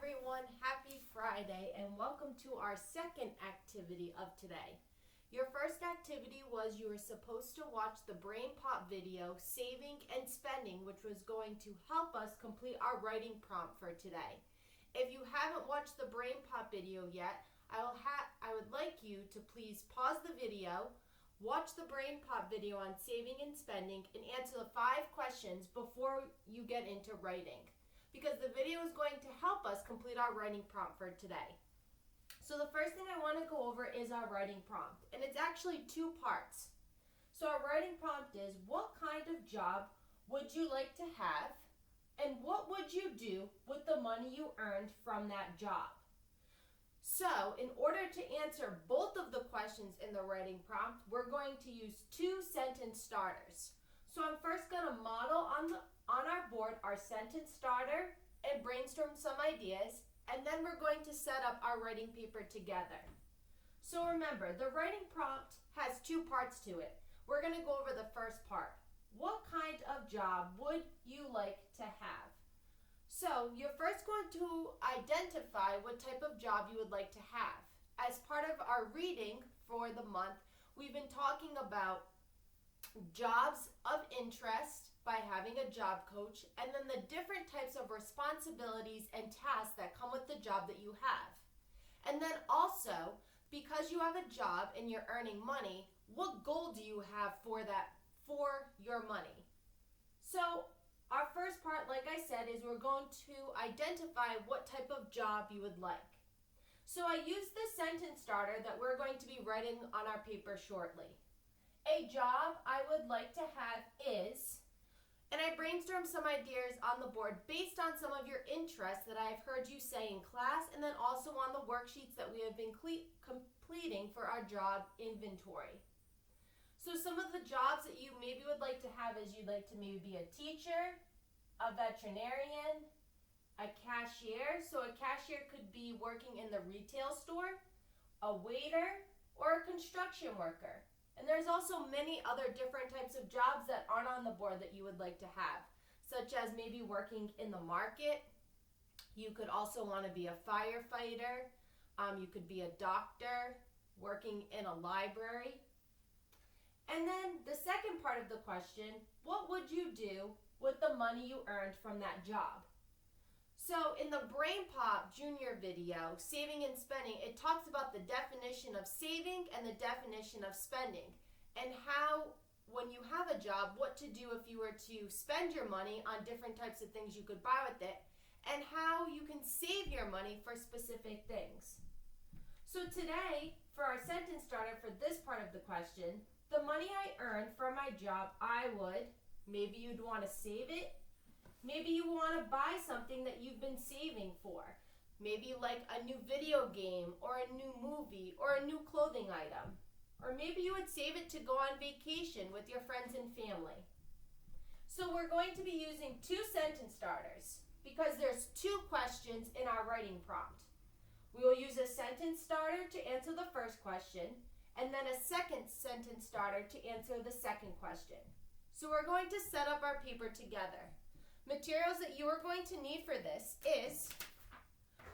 everyone, happy Friday and welcome to our second activity of today. Your first activity was you were supposed to watch the Brain Pop video, Saving and Spending, which was going to help us complete our writing prompt for today. If you haven't watched the Brain Pop video yet, I would like you to please pause the video, watch the Brain Pop video on saving and spending, and answer the 5 questions before you get into writing, because the video is going to help us complete our writing prompt for today. So the first thing I want to go over is our writing prompt, and it's actually 2 parts. So our writing prompt is, what kind of job would you like to have, and what would you do with the money you earned from that job? So in order to answer both of the questions in the writing prompt, we're going to use 2 sentence starters. So I'm first going to model on our board our sentence starter and brainstorm some ideas, and then we're going to set up our writing paper together. So remember, the writing prompt has 2 parts to it. We're going to go over the first part. What kind of job would you like to have? So you're first going to identify what type of job you would like to have. As part of our reading for the month, we've been talking about jobs of interest by having a job coach, and then the different types of responsibilities and tasks that come with the job that you have. And then also, because you have a job and you're earning money, what goal do you have for your money? So our first part, like I said, is we're going to identify what type of job you would like. So I used the sentence starter that we're going to be writing on our paper shortly. A job I would like to have is, and I brainstormed some ideas on the board based on some of your interests that I've heard you say in class, and then also on the worksheets that we have been completing for our job inventory. So some of the jobs that you maybe would like to have is you'd like to maybe be a teacher, a veterinarian, a cashier. So a cashier could be working in the retail store, a waiter, or a construction worker. And there's also many other different types of jobs that aren't on the board that you would like to have, such as maybe working in the market. You could also want to be a firefighter. You could be a doctor, working in a library. And then the second part of the question, what would you do with the money you earned from that job? So in the Brain Pop Junior video, Saving and Spending, it talks about the definition of saving and the definition of spending, and how when you have a job, what to do if you were to spend your money on different types of things you could buy with it, and how you can save your money for specific things. So today, for our sentence starter for this part of the question, the money I earned from my job, maybe you'd want to save it. Maybe you want to buy something that you've been saving for. Maybe like a new video game or a new movie or a new clothing item. Or maybe you would save it to go on vacation with your friends and family. So we're going to be using 2 sentence starters because there's 2 questions in our writing prompt. We will use a sentence starter to answer the first question, and then a second sentence starter to answer the second question. So we're going to set up our paper together. Materials that you are going to need for this is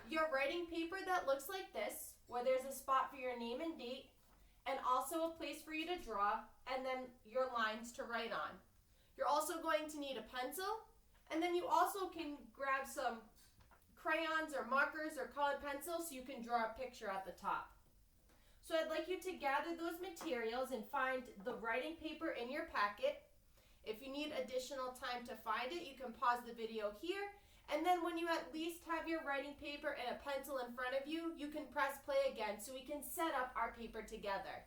your writing paper that looks like this, where there's a spot for your name and date, and also a place for you to draw, and then your lines to write on. You're also going to need a pencil, and then you also can grab some crayons or markers or colored pencils so you can draw a picture at the top. So I'd like you to gather those materials and find the writing paper in your packet. If you need additional time to find it, you can pause the video here, and then when you at least have your writing paper and a pencil in front of you, you can press play again so we can set up our paper together.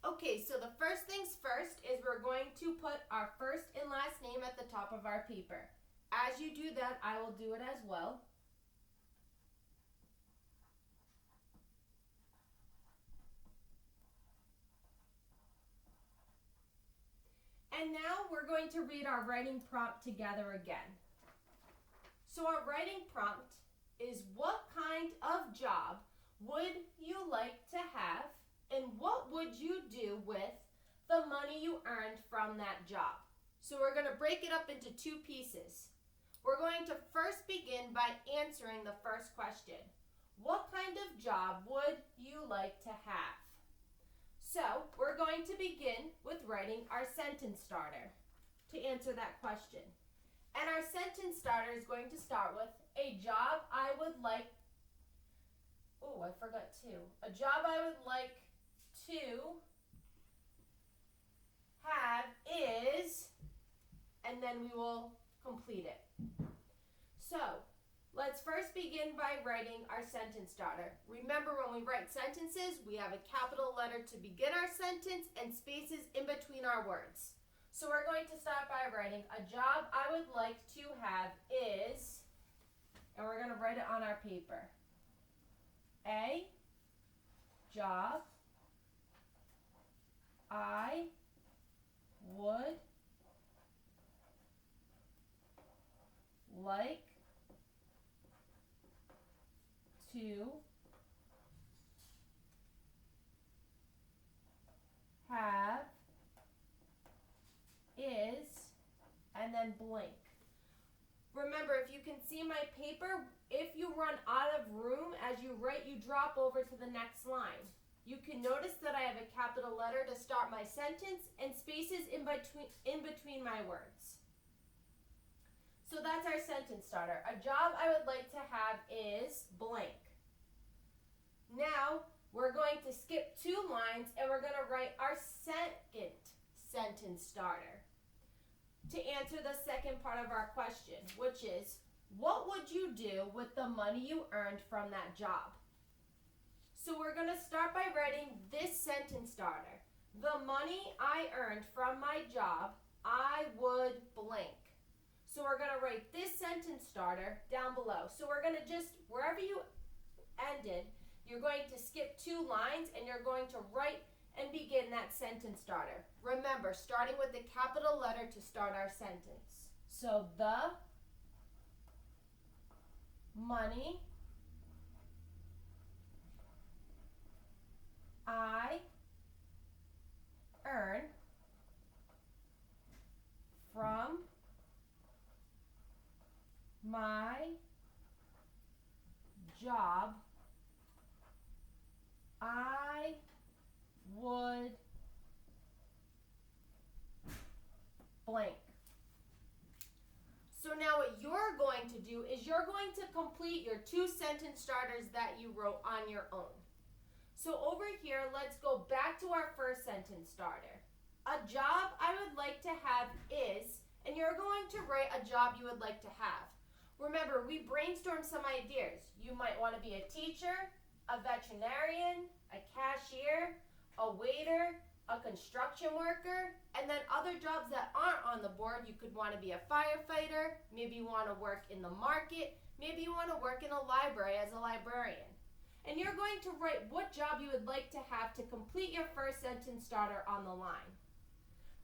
Okay, so the first things first is we're going to put our first and last name at the top of our paper. As you do that, I will do it as well. And now we're going to read our writing prompt together again. So our writing prompt is, what kind of job would you like to have, and what would you do with the money you earned from that job? So we're going to break it up into 2 pieces. We're going to first begin by answering the first question. What kind of job would you like to have? So, we're going to begin with writing our sentence starter to answer that question. And our sentence starter is going to start with a job I would like, a job I would like to have is, and then we will complete it. So, let's first begin by writing our sentence starter. Remember, when we write sentences, we have a capital letter to begin our sentence and spaces in between our words. So we're going to start by writing a job I would like to have is, and we're going to write it on our paper. A job I would like to have is, and then blank. Remember, if you can see my paper, if you run out of room as you write, you drop over to the next line. You can notice that I have a capital letter to start my sentence and spaces in between my words. So that's our sentence starter. A job I would like to have is blank. Now, we're going to skip 2 lines and we're going to write our second sentence starter to answer the second part of our question, which is, what would you do with the money you earned from that job? So we're going to start by writing this sentence starter. The money I earned from my job, I would blank. So we're going to write this sentence starter down below. So we're going to just, wherever you ended, you're going to skip 2 lines and you're going to write and begin that sentence starter. Remember, starting with the capital letter to start our sentence. So the money I earn from my job, I would blank. So now what you're going to do is you're going to complete your 2 sentence starters that you wrote on your own. So over here, let's go back to our first sentence starter. A job I would like to have is, and you're going to write a job you would like to have. Remember, we brainstormed some ideas. You might want to be a teacher, a veterinarian, a cashier, a waiter, a construction worker, and then other jobs that aren't on the board. You could want to be a firefighter, maybe you want to work in the market, maybe you want to work in a library as a librarian. And you're going to write what job you would like to have to complete your first sentence starter on the line.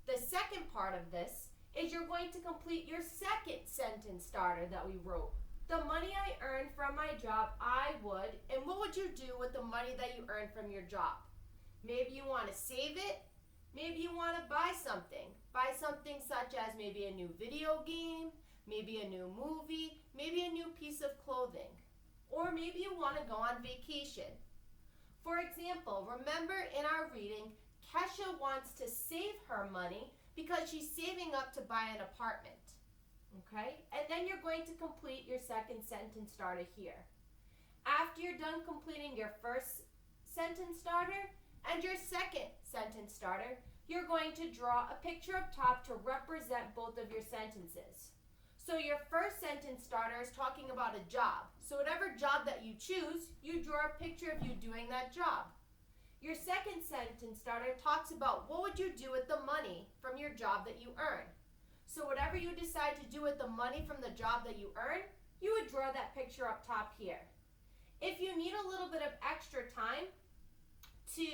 The second part of this is you're going to complete your second sentence starter that we wrote. The money I earned from my job, I would, and what would you do with the money that you earned from your job? Maybe you want to save it. Maybe you want to buy something. Buy something such as maybe a new video game, maybe a new movie, maybe a new piece of clothing. Or maybe you want to go on vacation. For example, remember in our reading, Kesha wants to save her money because she's saving up to buy an apartment. Okay? And then you're going to complete your second sentence starter here. After you're done completing your first sentence starter and your second sentence starter, you're going to draw a picture up top to represent both of your sentences. So your first sentence starter is talking about a job. So whatever job that you choose, you draw a picture of you doing that job. Your second sentence starter talks about what would you do with the money from your job that you earn. So whatever you decide to do with the money from the job that you earn, you would draw that picture up top here. If you need a little bit of extra time to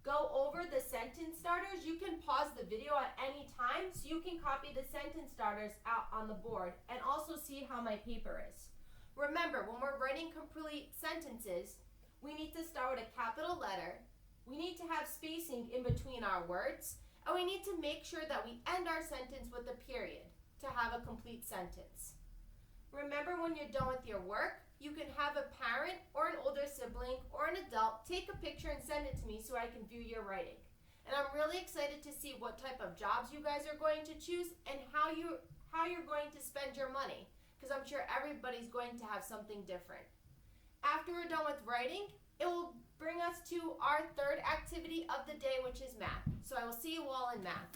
go over the sentence starters, you can pause the video at any time so you can copy the sentence starters out on the board and also see how my paper is. Remember, when we're writing complete sentences, we need to start with a capital letter, we need to have spacing in between our words, and we need to make sure that we end our sentence with a period to have a complete sentence. Remember, when you're done with your work, you can have a parent or an older sibling or an adult take a picture and send it to me so I can view your writing. And I'm really excited to see what type of jobs you guys are going to choose and how you're going to spend your money, because I'm sure everybody's going to have something different. After we're done with writing, it will bring us to our third activity of the day, which is math. So I will see you all in math.